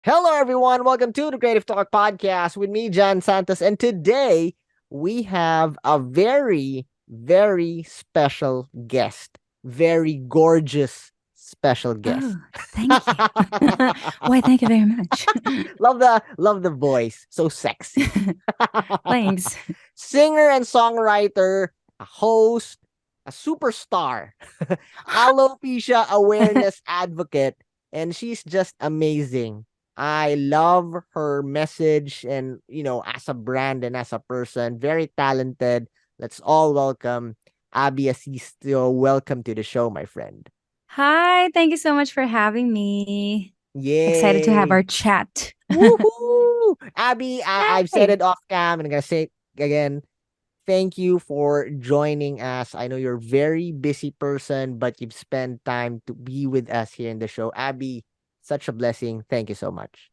Hello, everyone. Welcome to the Creative Talk podcast with me, John Santos. And today we have a very, very special guest. Very gorgeous special guest. Oh, thank you. Why, thank you very much. love the voice. So sexy. Thanks. Singer and songwriter, a host, a superstar, alopecia awareness advocate, and she's just amazing. I love her message and, as a brand and as a person, very talented. Let's all welcome Abby Asistio. Welcome to the show, my friend. Hi, thank you so much for having me. Excited to have Yay. our chat. Woohoo! Abby, I've said Hey. it off cam and I'm going to say it again. Thank you for joining us. I know you're a very busy person, but you've spent time to be with us here in the show. Abby, such a blessing. Thank you so much.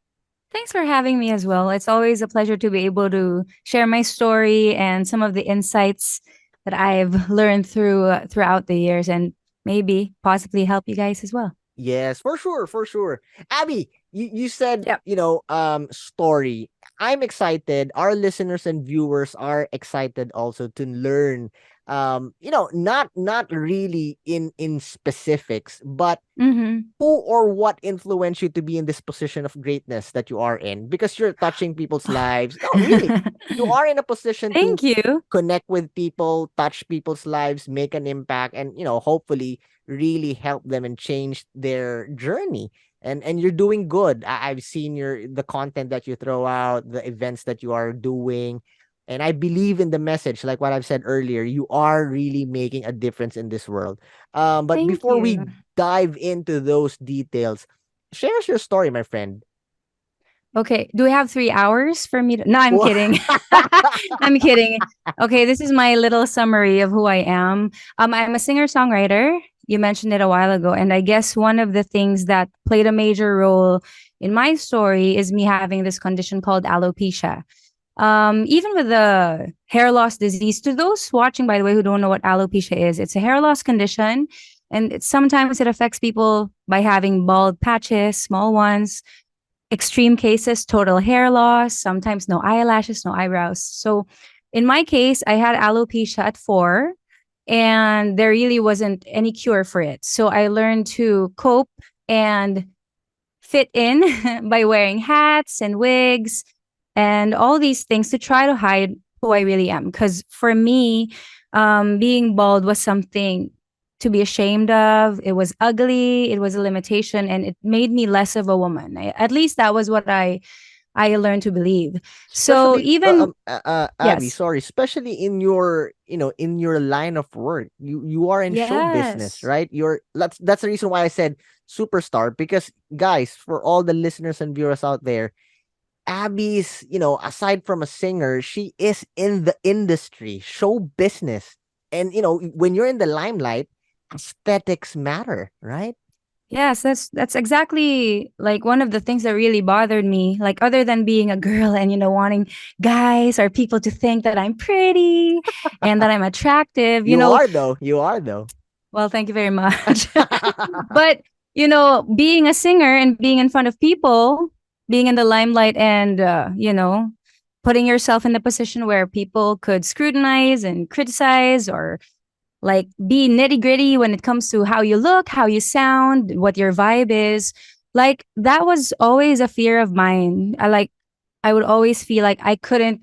Thanks for having me as well. It's always a pleasure to be able to share my story and some of the insights that I've learned throughout the years and maybe possibly help you guys as well. Yes, for sure, for sure. Abby, you said, Yep. story. I'm excited. Our listeners and viewers are excited also to learn. Not really in specifics, but Mm-hmm. who or what influenced you to be in this position of greatness that you are in? Because you're touching people's lives. No, really. You are in a position to Thank you. connect with people, touch people's lives, make an impact, and hopefully really help them and change their journey. And you're doing good. I've seen the content that you throw out, the events that you are doing. And I believe in the message, like what I've said earlier, you are really making a difference in this world. But Thank before you. we dive into those details, share us your story, my friend. Okay. Do we have 3 hours for me to? No, I'm Wow. kidding. I'm kidding. Okay, this is my little summary of who I am. I'm a singer songwriter. You mentioned it a while ago, and I guess one of the things that played a major role in my story is me having this condition called alopecia. Even with the hair loss disease, to those watching, by the way, who don't know what alopecia is, it's a hair loss condition, and sometimes it affects people by having bald patches, small ones, extreme cases, total hair loss, sometimes no eyelashes, no eyebrows. So in my case, I had alopecia at 4 and there really wasn't any cure for it. So I learned to cope and fit in by wearing hats and wigs and all these things to try to hide who I really am. Because for me, being bald was something to be ashamed of. It was ugly. It was a limitation, and it made me less of a woman. At least that was what I learned to believe. So Especially even Abby, yes, sorry, especially in your, in your line of work. You are in show business, yes, right? That's the reason why I said superstar, because guys, for all the listeners and viewers out there, Abby's, aside from a singer, she is in the industry, show business. And when you're in the limelight, aesthetics matter, right? yes, that's exactly like one of the things that really bothered me. Like other than being a girl and wanting guys or people to think that I'm pretty and that I'm attractive, You are though. You are though. well, thank you very much. But being a singer and being in front of people, being in the limelight and putting yourself in the position where people could scrutinize and criticize or like be nitty gritty when it comes to how you look, how you sound, what your vibe is. Like that was always a fear of mine. I would always feel like I couldn't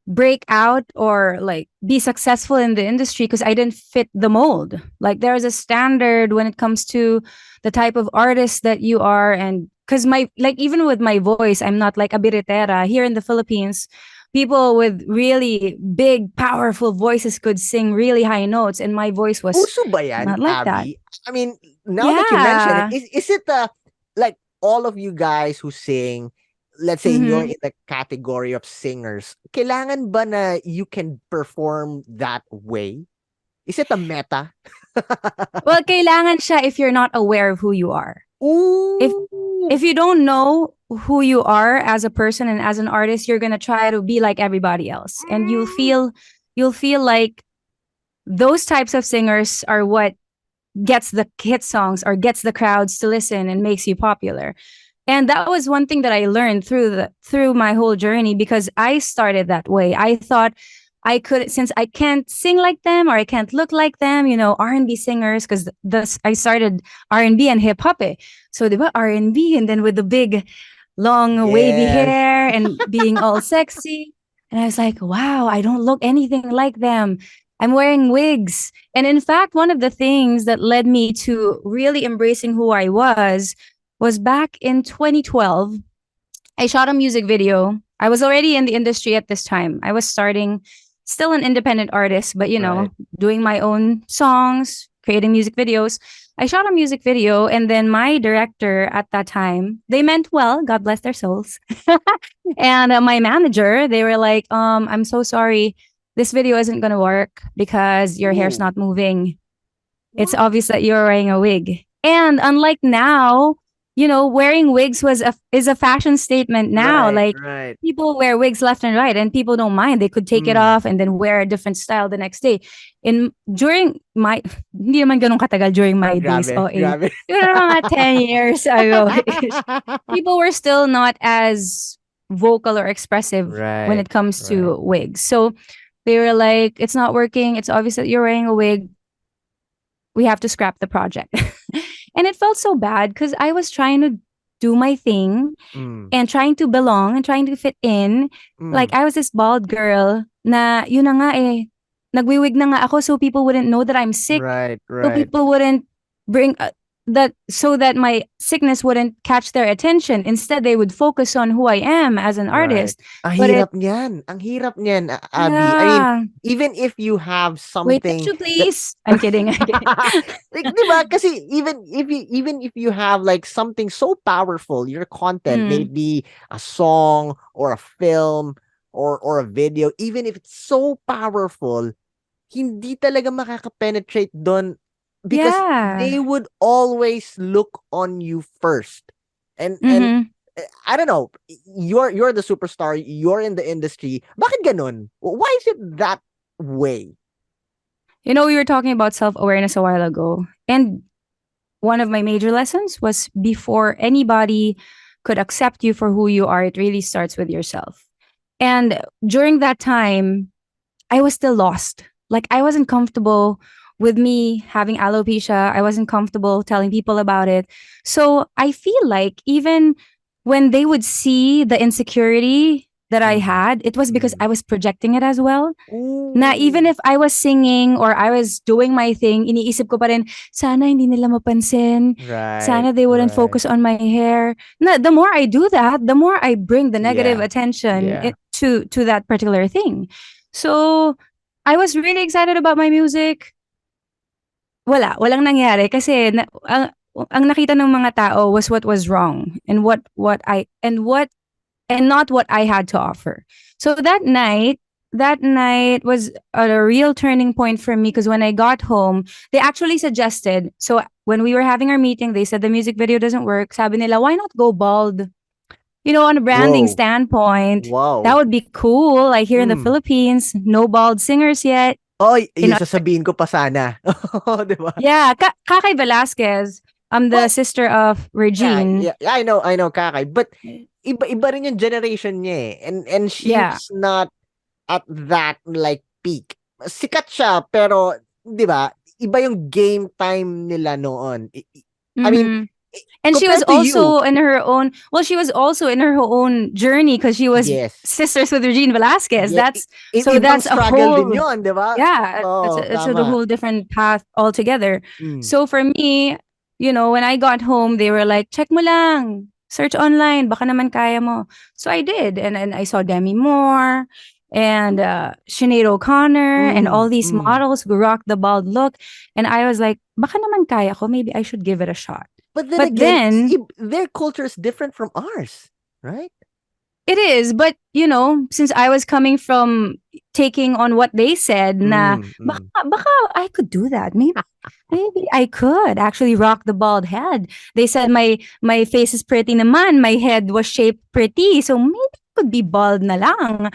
break out or like be successful in the industry because I didn't fit the mold. Like there's a standard when it comes to the type of artist that you are, and because my like even with my voice, I'm not like a biritera here in the Philippines. People with really big, powerful voices could sing really high notes, and my voice was Uso ba yan, not like that. Abby? I mean, now that you mention it, Yeah. is it like all of you guys who sing, let's say you're Mm-hmm. in the category of singers, kailangan ba na you can perform that way? Is it a meta? Well, kailangan siya if you're not aware of who you are. If Ooh. if you don't know who you are as a person and as an artist, you're gonna try to be like everybody else, and you'll feel like those types of singers are what gets the hit songs or gets the crowds to listen and makes you popular. And that was one thing that I learned through my whole journey, because I started that way. I thought I could, since I can't sing like them or I can't look like them, R&B singers, because I started R&B and hip hop. So diba R&B, and then with the big long wavy Yes. hair and being all sexy. And I was like, wow, I don't look anything like them. I'm wearing wigs. And in fact, one of the things that led me to really embracing who I was back in 2012. I shot a music video. I was already in the industry at this time. I was starting, still an independent artist, but Right. doing my own songs, creating music videos. I shot a music video, and then my director at that time, they meant well, God bless their souls. And my manager, they were like, I'm so sorry. This video isn't going to work because your hair's Ooh. not moving. It's What? obvious that you're wearing a wig. And unlike now, wearing wigs is a fashion statement now. Right, Like, right. people wear wigs left and right, and people don't mind. They could take it Mm. off and then wear a different style the next day. In during my Hindi naman ganun katagal during my days, Grabe, OA. grabe. Siguro mga 10 years ago ish. People were still not as vocal or expressive when Right, it comes right. to wigs. So they were like, it's not working. It's obvious that you're wearing a wig. We have to scrap the project. And it felt so bad because I was trying to do my thing Mm, and trying to belong and trying to fit in. Like, mm. I was this bald girl na yun na nga nagwiwig na nga ako so people wouldn't know that I'm sick. Right, So right, people wouldn't bring that so that my sickness wouldn't catch their attention. Instead, they would focus on who I am as an right. artist. But Ang hirap niyan, Abby. I mean, yeah. even if you have Wait, something tissue that please. I'm kidding. I'm kidding. like, 'di ba? Kasi even if you have like something so powerful, your content, Mm. maybe a song or a film or a video, even if it's so powerful, hindi talaga makaka-penetrate dun because Yeah. they would always look on you first. And Mm-hmm. I don't know, you're the superstar, you're in the industry. Bakit ganun? Why is it that way? We were talking about self awareness a while ago. And one of my major lessons was, before anybody could accept you for who you are, it really starts with yourself. And during that time, I was still lost. Like, I wasn't comfortable with me having alopecia. I wasn't comfortable telling people about it. So I feel like even when they would see the insecurity that I Mm, had, it was because mm. I was projecting it as well. Na even Ooh. if I was singing or I was doing my thing, iniisip ko pa rin, sana hindi nila mapansin. Right, Sana they wouldn't right. focus on my hair. Na, the more I do that, the more I bring the negative Yeah, attention yeah. to that particular thing. So, I was really excited about my music. Walang nangyari kasi ang nakita ng mga tao was what was wrong, and not what I had to offer. So that night was a real turning point for me, because when I got home, they actually suggested. So when we were having our meeting, they said the music video doesn't work. Sabi nila, why not go bald? On a branding Whoa, standpoint, that wow. would be cool. Like, here in the Mm. Philippines, no bald singers yet. Oy, In yung sasabihin ko pa sana. Oo, 'di ba? Yeah, Kakay Velasquez. I'm the Well, sister of yeah, Regine. yeah, yeah, I know Kakay, but iba rin yung generation niya eh. And Yeah. she's not at that like peak. Sikat siya pero 'di ba? Iba yung game time nila noon. I mean, Mm-hmm. And she was compared to you. also in her own. Well, she was also in her own journey because she was Yes. sisters with Regine Velasquez. Yeah, ibang That's a struggle din whole. 'yon, 'di ba? Yeah, Oo, it's a tama. whole different path altogether. Mm. So for me, when I got home, they were like, check mo lang, search online, baka naman kaya mo. So I did, and I saw Demi Moore and Sinead O'Connor and all Mm, these mm. models who rock the bald look, and I was like, baka naman kaya ko, maybe I should give it a shot. But then But again, then their culture is different from ours, right? it is, but since I was coming from taking on what they said, na Mm, baka, mm. baka I could do that. Maybe I could actually rock the bald head. They said my face is pretty naman, my head was shaped pretty, so maybe I could be bald na lang.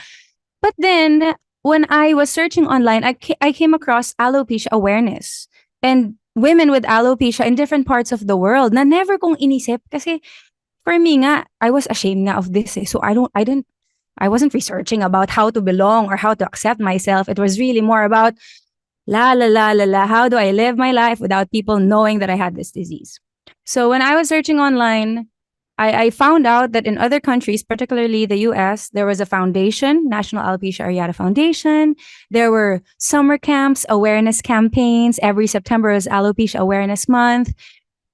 But then when I was searching online, I came across alopecia awareness and women with alopecia in different parts of the world na never kong inisip kasi for me nga, I was ashamed nga of this. So I wasn't researching about how to belong or how to accept myself. It was really more about la la la la la. How do I live my life without people knowing that I had this disease? So when I was searching online, I found out that in other countries, particularly the US, there was a foundation, National Alopecia Areata Foundation. There were summer camps, awareness campaigns. Every September is Alopecia Awareness Month.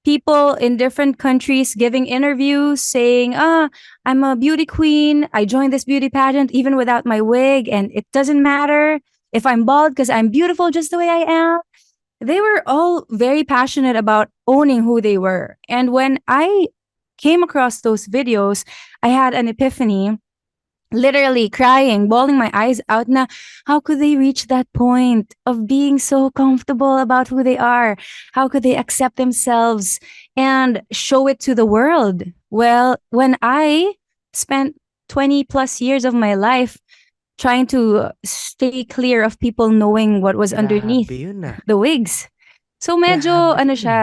People in different countries giving interviews saying, I'm a beauty queen. I joined this beauty pageant even without my wig, and it doesn't matter if I'm bald because I'm beautiful just the way I am. They were all very passionate about owning who they were. And when I came across those videos, I had an epiphany, literally crying, bawling my eyes out na how could they reach that point of being so comfortable about who they are? How could they accept themselves and show it to the world? Well, when I spent 20 plus years of my life trying to stay clear of people knowing what was Grabe underneath yun ah. the wigs. So medyo Grabe ano yun. siya,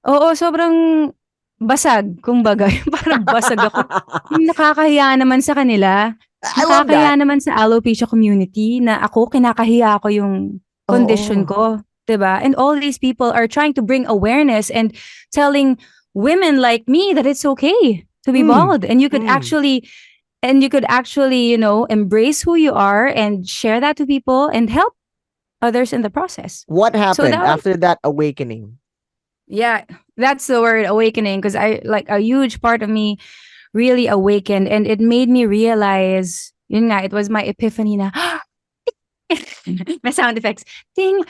oo, sobrang basag kumbaga, parang basag ako. Yung nakakahiya naman sa kanila, I love that. nakakahiya naman sa alopecia community na ako kinakahiya ko yung condition Oo. ko, 'di ba? And all these people are trying to bring awareness and telling women like me that it's okay to be Mm. bald and Mm. you could actually, embrace who you are and share that to people and help others in the process. What So happened that after that awakening? yeah, that's the word awakening because I like a huge part of me really awakened and it made me realize yun nga, it was my epiphany na my sound effects. Ding,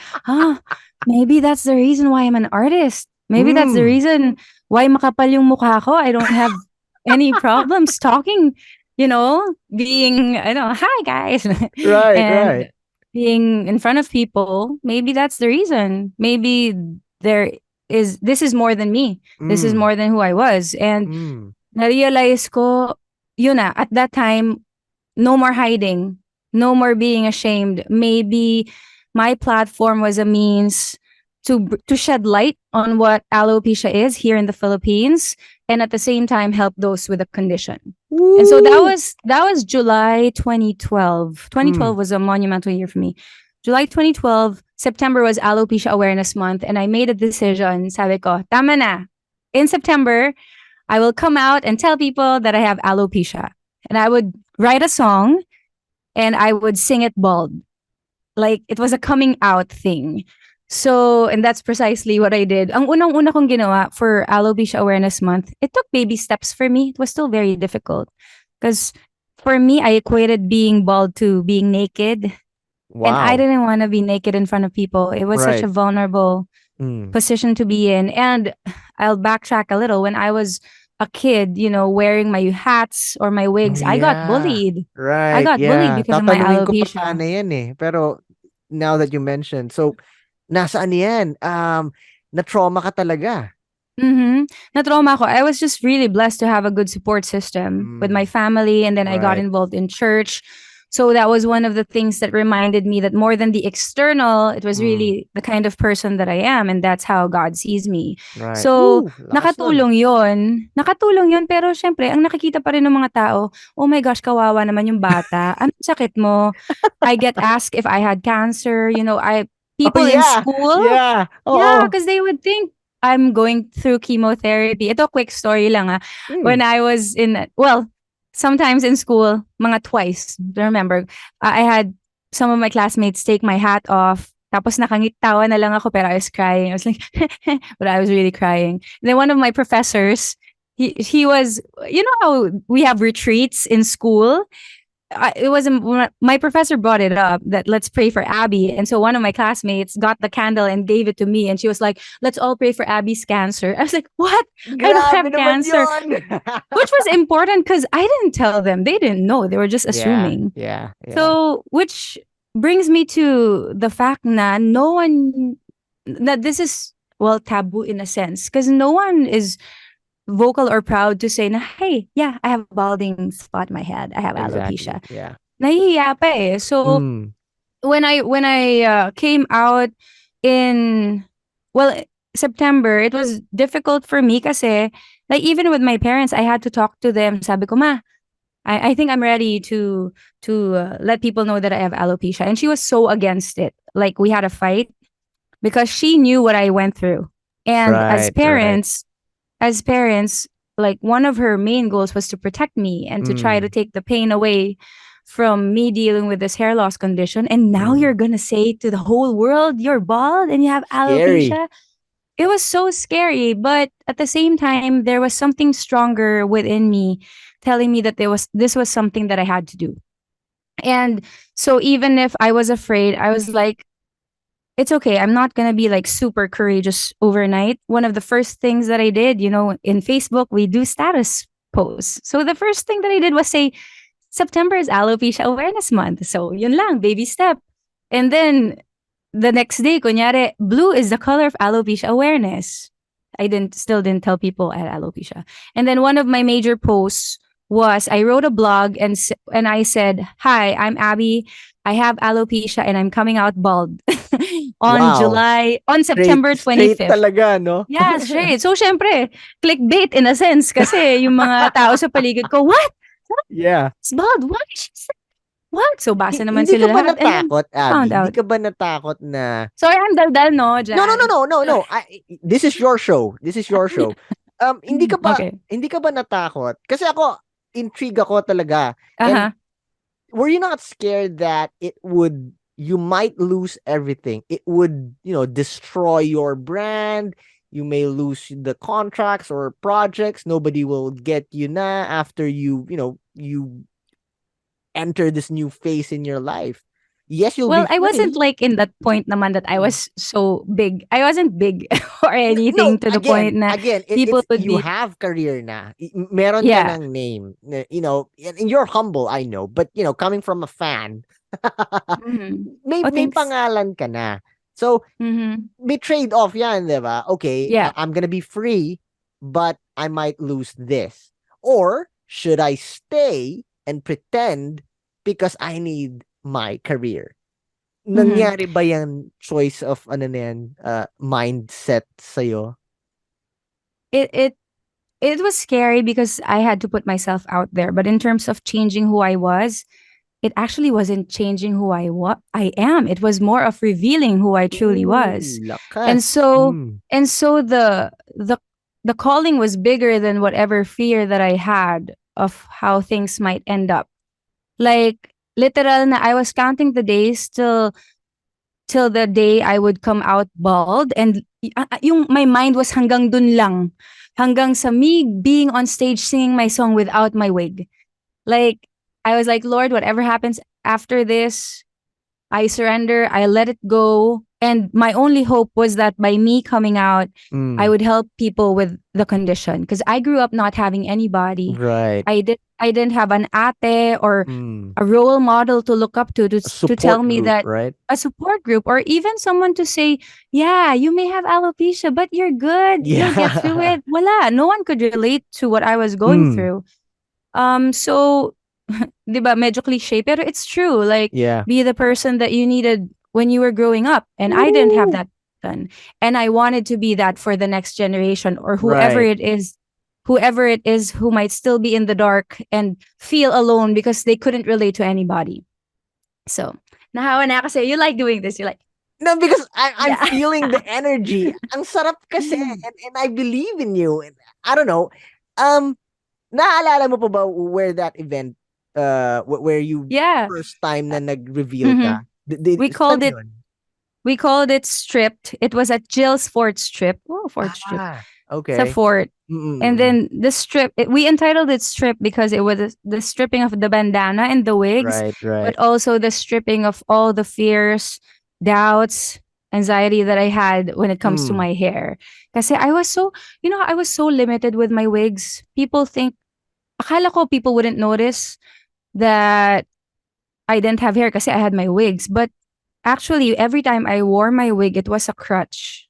maybe that's the reason why I'm an artist. Maybe that's the Mm. reason why makapal yung mukha ko. I don't have any problems talking, being, I don't know, hi guys. Right, right. And being in front of people. Maybe that's the reason. Maybe this is more than me. This is Mm. more than who I was. And Mm. na-realize ko, yun na, at that time, no more hiding, no more being ashamed. Maybe my platform was a means to shed light on what alopecia is here in the Philippines, and at the same time help those with the condition. And so that Woo! was July 2012. 2012 Mm. was a monumental year for me. July 2012, September was Alopecia Awareness Month, and I made a decision. Sabi ko, tama na. In September, I will come out and tell people that I have alopecia. And I would write a song and I would sing it bald. Like it was a coming out thing. So, and that's precisely what I did. Ang unang-una kong ginawa for Alopecia Awareness Month, it took baby steps for me. It was still very difficult. Because for me, I equated being bald to being naked. And I Wow. didn't want to be naked in front of people. It was such a Right. vulnerable Mm. position to be in. And I'll backtrack a little. When I was a kid, wearing my hats or my Oh, wigs, I got yeah. bullied. I Right, got bullied yeah. because of my Tatanungin ko pa alopecia. sana yan eh. Pero now that you mentioned, so nasaan yan? Na-trauma ka talaga. Mm-hmm. Na-trauma ako. I was just really blessed to have a good support system with my Mm. family, and then I got Right, involved in church. So that was one of the things that reminded me that more than the external, it was mm, really the kind of person that I am, and that's how God sees me. right. So Lakas nun. nakatulong yun, pero syempre, ang nakikita pa rin ng mga tao, oh my gosh, kawawa naman yung bata. Anong sakit mo? I get asked if I had cancer. Oh, People in yeah. school, Yeah. yeah, Oo. because they would think I'm going through chemotherapy. Ito, quick story lang ah. When Mm. I was sometimes in school, mga twice, I remember, I had some of my classmates take my hat off. Tapos nakangitawa na lang ako pero I was crying. I was like, but I was really crying. And then one of my professors, he was, how we have retreats in school? It wasn't my professor brought it up that let's pray for Abby, and so one of my classmates got the candle and gave it to me, and she was like, "Let's all pray for Abby's cancer." I was like, "What? I don't Grabe have naman cancer," yun. which was important because I didn't tell them; they didn't know; they were just Yeah, assuming. yeah, yeah. So, which brings me to the fact na no one that this is taboo in a sense because no one is vocal or proud to say na, hey, yeah, I have a balding spot in my head. I have alopecia. Exactly. Yeah. Nahihiya pa eh. So Mm. when I came out in well September, it was difficult for me kasi like even with my parents, I had to talk to them. Sabi ko, ma, I think I'm ready to let people know that I have alopecia. And she was so against it. Like we had a fight because she knew what I went through. And Right, right. as parents, like one of her main goals was to protect me and to try to Mm, take the pain away from me dealing with this hair loss condition. And now you're mm. gonna say to the whole world you're bald and you have Scary. alopecia. It was so scary, but at the same time, there was something stronger within me telling me that this was something that I had to do. And so even if I was afraid, I was like, it's okay. I'm not gonna be like super courageous overnight. One of the first things that I did, in Facebook, we do status posts. So the first thing that I did was say, September is Alopecia Awareness Month. So yun lang, baby step. And then the next day, kunyari, blue is the color of alopecia awareness. I didn't tell people I had alopecia. And then one of my major posts was I wrote a blog and I said, "Hi, I'm Abby. I have alopecia and I'm coming out bald Wow. on Straight, September straight 25th." talaga, no? Yeah, straight. So, syempre, clickbait in a sense kasi yung mga tao sa paligid ko, what? Yeah. It's bald. Why? What? So, basa naman Hindi ka sila ba lahat. And then, natakot, I found Abby? Hindi out. ka ba natakot na Sorry, I'm daldal, no, no, no, no, Jan. no, no, no. This is your show. This is your show. Okay. Hindi ka ba natakot? Kasi ako intrigue ako talaga. And Uh-huh. were you not scared that you might lose everything? It would, destroy your brand. You may lose the contracts or projects. Nobody will get you na after you enter this new phase in your life. Yes, you'll be Well, I wasn't free. like in that point naman that I was so big. I wasn't big or No, anything to the point na people it's would you be, have career na. Meron ka yeah. ng name. And you're humble, I know, but coming from a fan, Mm-hmm. may Oh, may thanks. pangalan ka na. So, Mm-hmm. may trade-off yan, di ba? Okay, Yeah. I'm gonna be free, but I might lose this. Or, should I stay and pretend because I need my career? Mm-hmm. Nangyari ba yung choice of mindset sa'yo? It it it was scary because I had to put myself out there. But in terms of changing who I was, it actually wasn't changing who I am. It was more of revealing who I truly was. Ooh, And lakas. so Mm. and so the calling was bigger than whatever fear that I had of how things might end up. Like literal na I was counting the days till the day I would come out bald and yung my mind was hanggang dun lang. Hanggang sa me being on stage singing my song without my wig. Like I was like, Lord, whatever happens after this, I surrender, I let it go. And my only hope was that by me coming out, I Mm. would help people with the condition. Because I grew up not having anybody. Right. I didn't have an ate or Mm. a role model to look up A to tell support me group, that right? a support group or even someone to say, yeah, you may have alopecia, but you're good. You'll get through Yeah. it. Wala. No one could relate to what I was going Mm. through. So 'di ba, medyo cliche, pero it's true. Like, Yeah. be the person that you needed when you were growing up. And I didn't have Ooh. that done. And I wanted to be that for the next generation or Right. whoever it is who might still be in the dark and feel alone because they couldn't relate to anybody. So, nahawa na kasi you like doing this. You like, No, because I'm yeah. feeling the energy. Ang sarap kasi, and I believe in you. And I don't know. Um, Naalala mo pa ba where that event, where you Yeah. first time na nag-reveal Mhm. ka? We Saan called it yun? we called it stripped. It was at Jill's Fort Strip. Oh, Fort Strip. Ah, Sa okay. fort. And Mm-mm. then the we entitled it strip because it was the stripping of the bandana and the wigs, Right, right. but also the stripping of all the fears, doubts, anxiety that I had when it comes to Mm, my hair. Kasi I was so limited with my wigs. Akala ko people wouldn't notice that I didn't have hair kasi I had my wigs. But actually, every time I wore my wig, it was a crutch.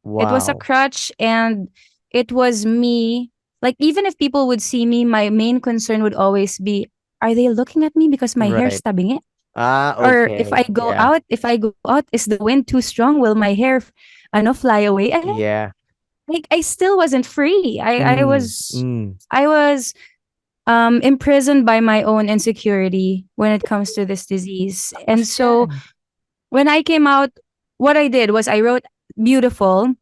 It was a wow. crutch and it was me. Like, even if people would see me, my main concern would always be, are they looking at me because my hair's Right. stubbing it? Ah, Or okay. Yeah. if I go out, is the wind too strong? Will my hair fly away. Yeah. I still wasn't free. Mm, mm. I was imprisoned by my own insecurity when it comes to this disease. And Tapos so yan. when I came out, what I did was I wrote Beautiful.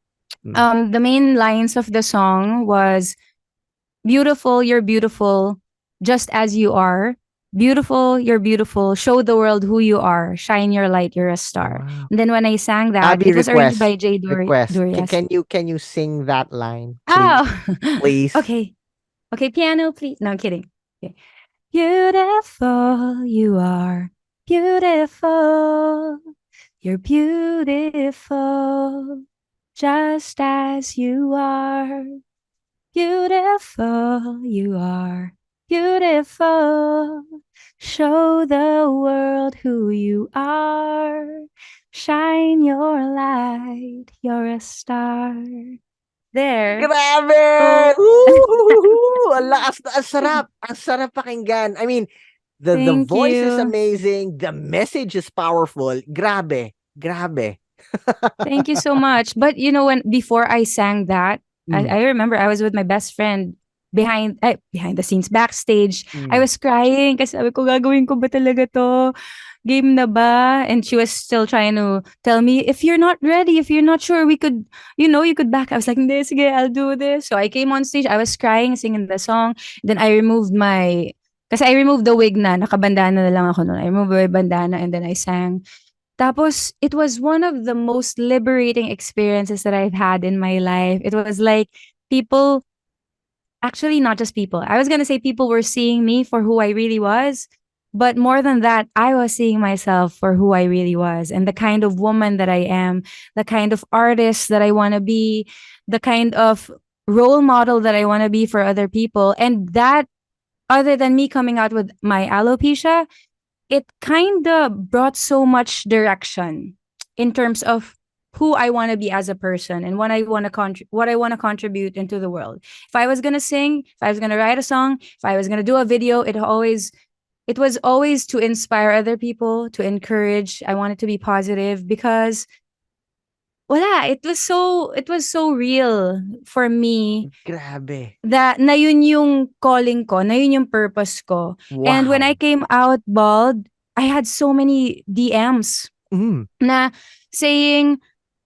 Mm. The main lines of the song was beautiful, you're beautiful, just as you are. Beautiful, you're beautiful. Show the world who you are. Shine your light, you're a star. Wow. And then when I sang that, Abby, it was arranged request. by Jay Request. Durias. Can you sing that line, please? Oh, Please. okay. Okay, piano, please. No, I'm kidding. Okay. Beautiful, you are beautiful. You're beautiful, just as you are. Beautiful, you are beautiful. Show the world who you are. Shine your light, you're a star. There. Grabe! So, Woo! Ang sarap. Ang sarap pakinggan. I mean, the thank voice is you. amazing. The message is powerful. Grabe. Grabe. Thank you so much. But you know, when before I sang that, Mm, I remember I was with my best friend behind the scenes backstage. I mm. was crying kasi sabi ko gagawin ko ba talaga to? Game na ba? And she was still trying to tell me, if you're not ready, if you're not sure, we could, you could back. I was like, hindi, sige, I'll do this. So I came on stage. I was crying, singing the song. Then I removed kasi I removed the wig na. Nakabandana na lang ako noon. I removed my bandana and then I sang. Tapos, it was one of the most liberating experiences that I've had in my life. It was like people, actually, not just people. I was going to say people were seeing me for who I really was. But more than that, I was seeing myself for who I really was and the kind of woman that I am, the kind of artist that I want to be, the kind of role model that I want to be for other people. And that, other than me coming out with my alopecia, it kind of brought so much direction in terms of who I want to be as a person and what I want to contribute into the world. If I was going to sing, if I was going to write a song, if I was going to do a video, it was always to inspire other people, to encourage. I wanted to be positive because wala, it was so real for me Grabe. that na yun yung calling ko, na yun yung purpose ko. And when I Wow. came out bald, I had so many DMs Mm. na saying,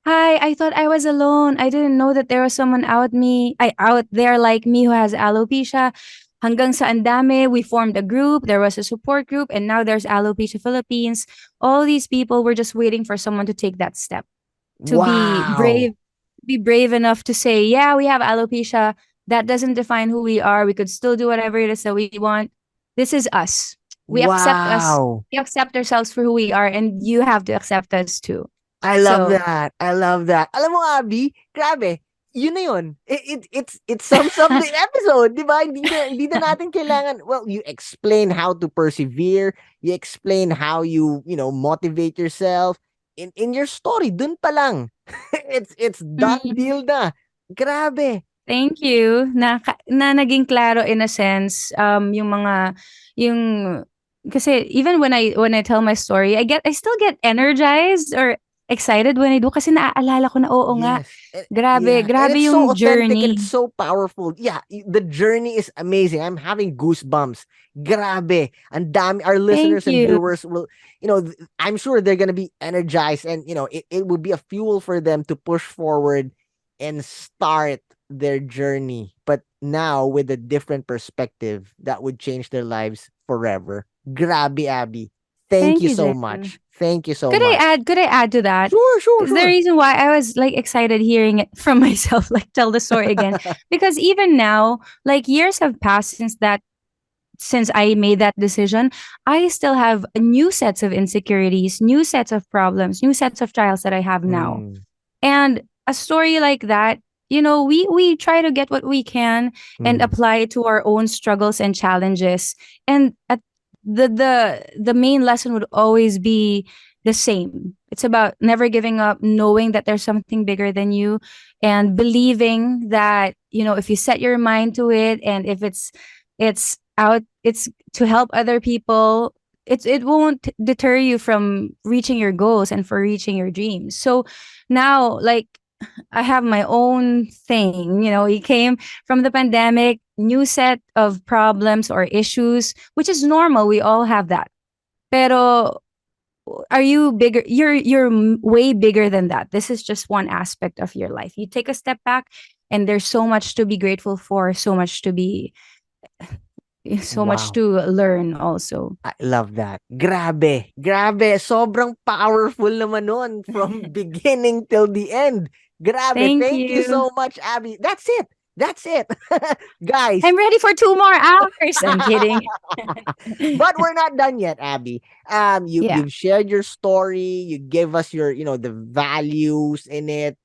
"Hi, I thought I was alone. I didn't know that there was someone out there like me who has alopecia." Hanggang sa andame, we formed a group, there was a support group, and now there's Alopecia Philippines. All these people were just waiting for someone to take that step to Wow. be brave enough to say, yeah, we have alopecia. That doesn't define who we are. We could still do whatever it is that we want. This is us. We accept us. Wow. We accept ourselves for who we are, and you have to accept us too. I love So, that. I love that. Alam mo, Abby, grabe. Yun na yun. It sums up the episode, di ba? Hindi na natin kailangan, well, you explain how to persevere. You explain how you motivate yourself. In your story, dun pa lang. It's done mm, deal na. Grabe. thank you. Na naging klaro in a sense, yung, kasi even when I tell my story, I still get energized or excited when I do kasi naaalala ko na oo nga, Yes. grabe, Yeah. And grabe it's so yung authentic and it's journey. so powerful. Yeah. The journey is amazing. I'm having goosebumps. Grabe. And dami, our Thank listeners and you. viewers I'm sure they're going to be energized and, it will be a fuel for them to push forward and start their journey. But now with a different perspective that would change their lives forever. Grabe, Abby. Thank Thank you you, so Jen. much. Thank you so Could I much. add could I add to that? Sure, sure, The sure. reason why I was like excited hearing it from myself, like tell the story again, because even now, like years have passed since I made that decision, I still have new sets of insecurities, new sets of problems, new sets of trials that I have now. Mm, And a story like that, we try to get what we can and mm, apply it to our own struggles and challenges. And the main lesson would always be the same. It's about never giving up, knowing that there's something bigger than you, and believing that, if you set your mind to it, and if it's to help other people, it won't deter you from reaching your goals and for reaching your dreams. So now, like, I have my own thing. You know, it came from the pandemic, new set of problems or issues, which is normal. We all have that. Pero are you bigger? You're way bigger than that. This is just one aspect of your life. You take a step back, and there's so much to be grateful for, so much Wow. to learn also. I love that. Grabe. Grabe. Sobrang powerful naman nun from beginning till the end. Grabe. Thank Thank you you. so much, Abby. That's it. That's it. Guys, I'm ready for 2 more hours. I'm kidding. but we're not done yet, Abby. Yeah. You've shared your story. You gave us your, the values in it.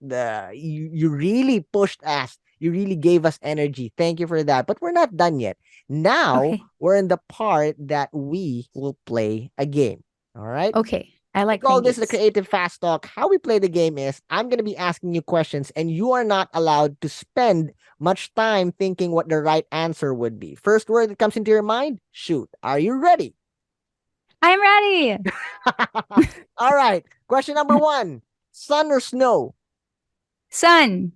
You really pushed us. You really gave us energy. Thank you for that. But we're not done yet. Now Okay. we're in the part that we will play a game. All right. Okay. I We like call playing this the games. creative fast talk. How we play the game is I'm going to be asking you questions and you are not allowed to spend much time thinking what the right answer would be. First word that comes into your mind, shoot. Are you ready? I'm ready. All right. Question number one, sun or snow? Sun.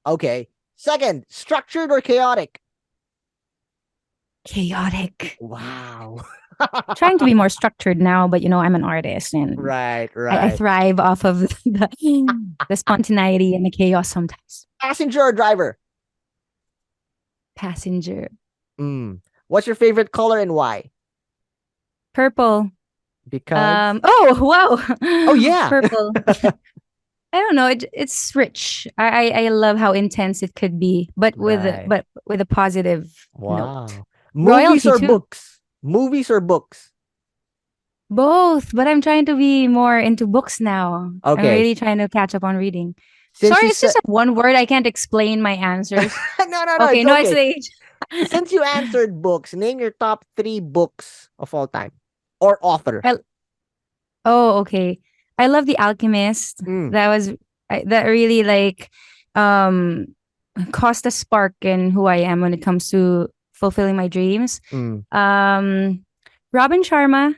Okay. Second, structured or chaotic? Chaotic. Wow. Trying to be more structured now, but I'm an artist and Right, I right. thrive off of the spontaneity and the chaos sometimes. Passenger or driver? Passenger. Mm. What's your favorite color and why? Purple. Because. Oh Oh, wow. yeah. Purple. I don't know. It's rich. I love how intense it could be, but Right. with a positive note. Wow. Movies Royalty or too. books? Movies or books? Both, but I'm trying to be more into books now. I'm Okay. really trying to catch up on reading. Since Sorry, you it's just said. a one word. I can't explain my answers. No, no, no. Okay, It's no okay. explanation. Since you answered books, name your top three books of all time or author. I, oh, okay. I love The Alchemist. Mm, That really like um caused a spark in who I am when it comes to fulfilling my dreams. mm, Um, Robin Sharma,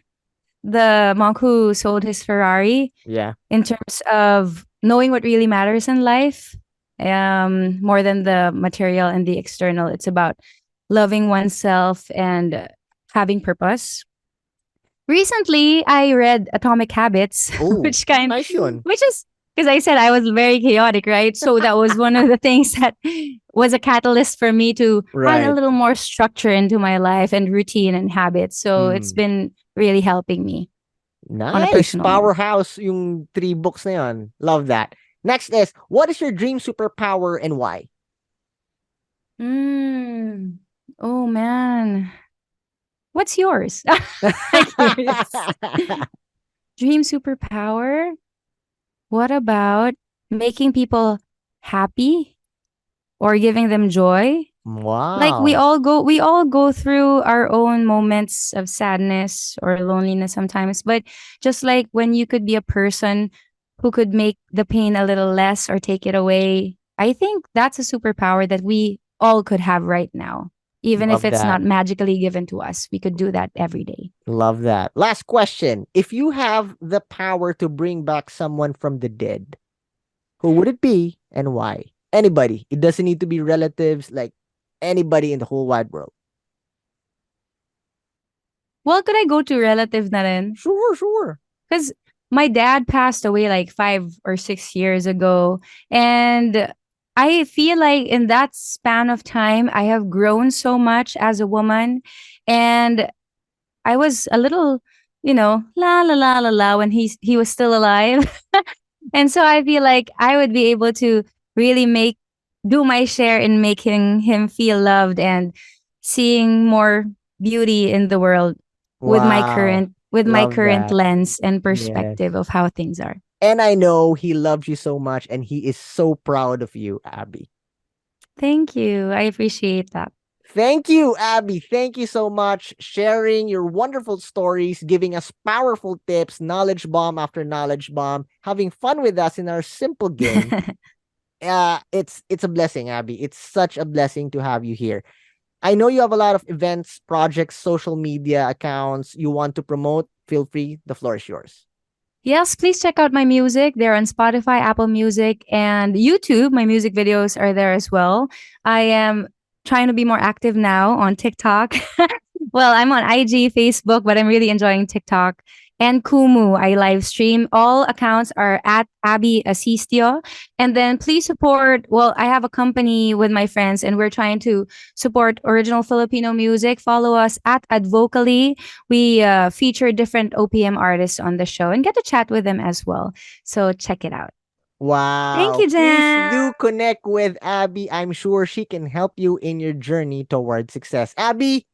the monk who sold his Ferrari, yeah. in terms of knowing what really matters in life, more than the material and the external. It's about loving oneself and having purpose. Recently, I read Atomic Habits, Oh, nice yun. which is because I said I was very chaotic, right? So that was one of the things that was a catalyst for me to add a Right. little more structure into my life and routine and habits. So it's Mm. been really helping me on a Nice. personal note. Powerhouse yung three books na yun. Love that. Next is, what is your dream superpower and why? Mm. Oh man. What's yours? I'm curious. Dream superpower? What about making people happy or giving them joy? Like Wow. we all go through our own moments of sadness or loneliness sometimes, but just like when you could be a person who could make the pain a little less or take it away, I think that's a superpower that we all could have right now. Even if Love it's that. not magically given to us, we could do that every day. Love that. Last question. If you have the power to bring back someone from the dead, who would it be and why? Anybody. It doesn't need to be relatives, like anybody in the whole wide world. Well, could I go to relative na rin? Sure, sure. Because my dad passed away like 5 or 6 years ago. And I feel like in that span of time, I have grown so much as a woman. And I was a little, la la la la la when he was still alive. And so I feel like I would be able to really do my share in making him feel loved and seeing more beauty in the world Wow. with my Love current that. lens and Yes. perspective of how things are. And I know he loves you so much and he is so proud of you, Abby. Thank you. I appreciate that. Thank you, Abby. Thank you so much sharing your wonderful stories, giving us powerful tips, knowledge bomb after knowledge bomb, having fun with us in our simple game. It's a blessing, Abby. It's such a blessing to have you here. I know you have a lot of events, projects, social media accounts you want to promote. Feel free. The floor is yours. Yes, please check out my music. They're on Spotify, Apple Music, and YouTube. My music videos are there as well. I am trying to be more active now on TikTok. Well, I'm on IG, Facebook, but I'm really enjoying TikTok and Kumu. I live stream. All accounts are at Abby Asistio. And then please support. Well, I have a company with my friends, and we're trying to support original Filipino music. Follow us at Advocally. We feature different OPM artists on the show and get to chat with them as well. So check it out. Thank Wow. you, Please Jan. do connect with Abby. I'm sure she can help you in your journey towards success. Abby,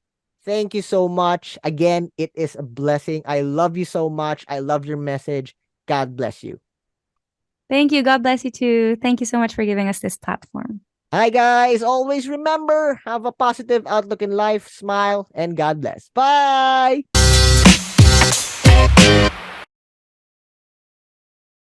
thank you so much. Again, it is a blessing. I love you so much. I love your message. God bless you. Thank you. God bless you too. Thank you so much for giving us this platform. Hi, guys. Always remember, have a positive outlook in life, smile, and God bless. Bye.